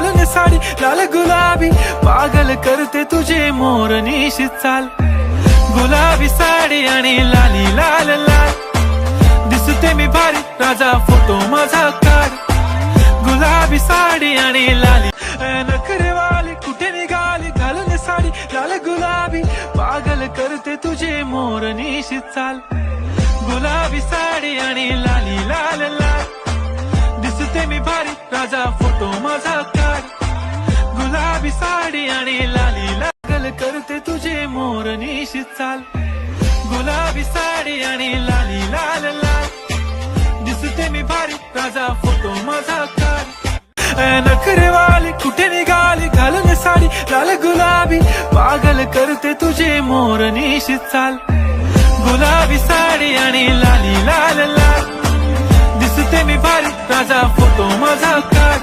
घालून साडी लाल गुलाबी, पागल करते तुझे मोरनीशी चाल. गुलाबी साडी आणि लाली लाल लाल, दिसते मी भारी राजा फोटो माझा काढ. गुलाबी साडी आणि लाली नखरेवाली, कुठे निघाली घालून साडी लाल गुलाबी, पागल करते तुझे मोरनीशी चाल. गुलाबी साडी आणि लाली लाल लाल, दिसते मी भारी राजा फोटो माझा काढ. गुलाबी साडी आणि लाली लाल करते तुझे मोरनीशी चाल. गुलाबी साडी आणि लाली लाल लाल, दिसते मी भारी राजा फोटो माझा काढ. नखरेवाली, कुठे निघाली घालून साडी लाल गुलाबी, पागल करते तुझे मोरनीशी चाल. गुलाबी साडी आणि लाली लाल लाल, दिसते मी भारी राजा फोटो माझा काढ.